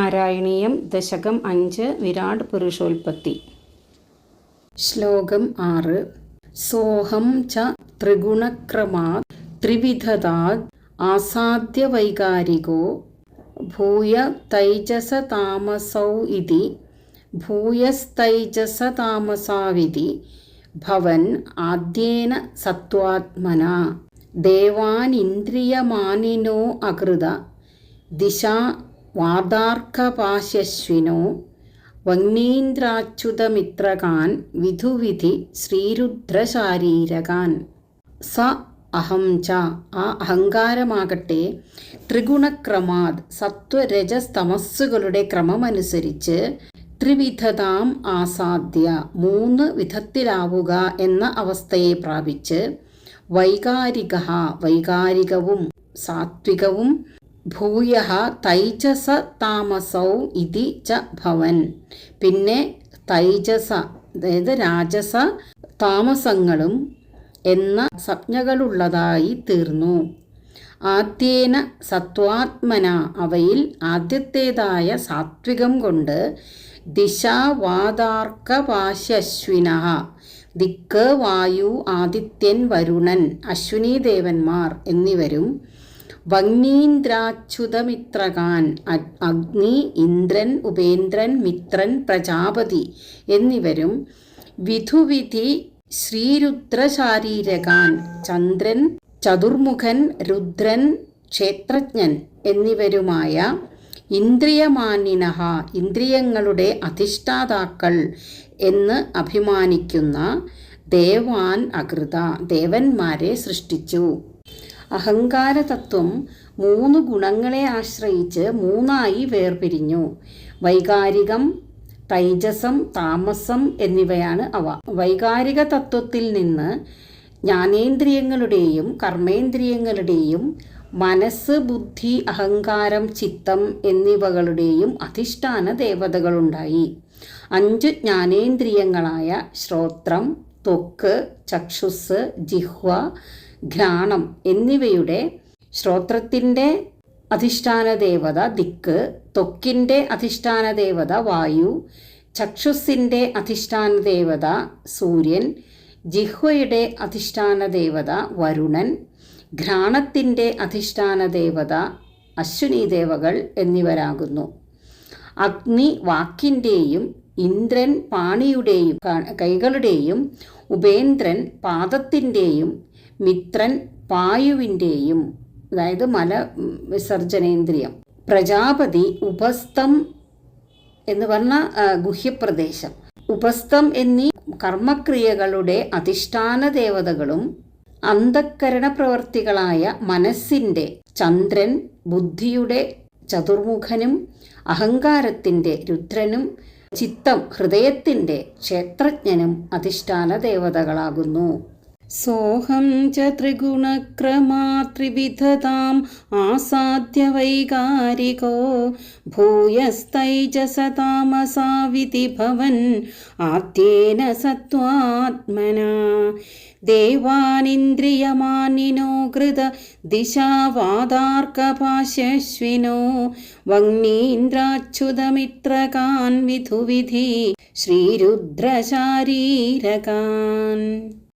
നാരായണീയം ദശകം 5 വിരാട് പുരുഷോൽപത്തി. ശ്ലോകം 6. സോഹം ച ത്രിഗുണക്രമാത് ത്രിവിധതാദ് ആസാദ്യവൈകാരികോ ഭൂയ തൈജസതാമസൗ ഇതി ഭൂയസ്തൈജസതാമസാവിതി ഭവൻ ആദ്യേന സത്വാത്മന ദേവാനിന്ദ്രിയമാനിനോ അകൃത ദിശാ വാദാർക്കപാശശ്വിനോ വഗ്നീന്ദ്രാച്യുതമിത്രകാൻ വിധുവിധി ശ്രീരുദ്രശാരീരകാൻ. സ അഹം ച ആ അഹങ്കാരമാകട്ടെ ത്രിഗുണക്രമാത് സത്വരജസ്തമസ്സുകളുടെ ക്രമമനുസരിച്ച് ത്രിവിധതാം ആസാദ്യ 3 വിധത്തിലാവുക എന്ന അവസ്ഥയെ പ്രാപിച്ച് വൈകാരികവും സാത്വികവും ഭൂയഃ തൈജസ താമസൗ ഇതി ച ഭവൻ പിന്നെ തൈജസ അതായത് രാജസ താമസങ്ങളും എന്ന സംജ്ഞകളുള്ളതായി തീർന്നു. ആദ്യേന സത്വാത്മന അവയിൽ ആദ്യത്തേതായ സാത്വികം കൊണ്ട് ദിശാവാദാർക്കപാശ്യശ്വിന ദിക്ക് വായു ആദിത്യൻ വരുണൻ അശ്വിനി ദേവന്മാർ എന്നിവരും വഗ്നീന്ദ്രാച്യുതമിത്രകാൻ അഗ്നി ഇന്ദ്രൻ ഉപേന്ദ്രൻ മിത്രൻ പ്രജാപതി എന്നിവരും വിധുവിധി ശ്രീരുദ്രശാരീരകാൻ ചന്ദ്രൻ ചതുർമുഖൻ രുദ്രൻ ക്ഷേത്രജ്ഞൻ എന്നിവരുമായ ഇന്ദ്രിയമാനിനഃ ഇന്ദ്രിയങ്ങളുടെ അധിഷ്ഠാതാക്കൾ എന്ന് അഭിമാനിക്കുന്ന ദേവാൻ അകൃത ദേവന്മാരെ സൃഷ്ടിച്ചു. അഹങ്കാരതത്വം 3 ഗുണങ്ങളെ ആശ്രയിച്ച് 3ആയി വേർപിരിഞ്ഞു. വൈകാരികം, തൈജസം, താമസം എന്നിവയാണ് അവ. വൈകാരിക തത്വത്തിൽ നിന്ന് ജ്ഞാനേന്ദ്രിയങ്ങളുടെയും കർമ്മേന്ദ്രിയങ്ങളുടെയും മനസ്സ്, ബുദ്ധി, അഹങ്കാരം, ചിത്തം എന്നിവകളുടെയും അധിഷ്ഠാന ദേവതകളുണ്ടായി. 5 ജ്ഞാനേന്ദ്രിയങ്ങളായ ശ്രോത്രം, ത്വക്ക്, ചക്ഷുസ്, ജിഹ്വ, ഘ്രാണം എന്നിവയുടെ ശ്രോത്രത്തിൻ്റെ അധിഷ്ഠാന ദേവത ദിക്ക്, ത്വക്കിൻ്റെ അധിഷ്ഠാന ദേവത വായു, ചക്ഷുസിൻ്റെ അധിഷ്ഠാന ദേവത സൂര്യൻ, ജിഹ്വയുടെ അധിഷ്ഠാന ദേവത വരുണൻ, ഘ്രാണത്തിൻ്റെ അധിഷ്ഠാന ദേവത അശ്വിനി ദേവകൾ എന്നിവരാകുന്നു. അഗ്നി വാക്കിൻ്റെയും ഇന്ദ്രൻ പാണിയുടെയും കൈകളുടെയും ഉപേന്ദ്രൻ പാദത്തിൻ്റെയും മിത്രൻ പായുവിൻ്റെയും അതായത് മല വിസർജനേന്ദ്രിയം, പ്രജാപതി ഉപസ്ഥം എന്ന് പറഞ്ഞ ഗുഹ്യപ്രദേശം, ഉപസ്ഥം എന്നീ കർമ്മക്രിയകളുടെ അധിഷ്ഠാന ദേവതകളും അന്ധക്കരണ പ്രവർത്തികളായ മനസ്സിൻ്റെ ചന്ദ്രൻ, ബുദ്ധിയുടെ ചതുർമുഖനും അഹങ്കാരത്തിൻ്റെ രുദ്രനും ചിത്തം ഹൃദയത്തിൻ്റെ ക്ഷേത്രജ്ഞനും അധിഷ്ഠാന ദേവതകളാകുന്നു. സോഹം ച ത്രിഗുണക്രമാ ത്രിവിധതാം ആസാദ്യ വൈകാരികോ ഭൂയസ്തൈജസതാമസാവിതി ഭവൻ ആദ്യേന സത്വാത്മന ദേവാനിന്ദ്രിയമാനിനോ കൃത ദിശാവാദാർക്കപാശശ്വിനോ വഗ്നീന്ദ്രാച്യുതമിത്രകാൻ വിധുവിധി ശ്രീരുദ്രശാരീരകാൻ.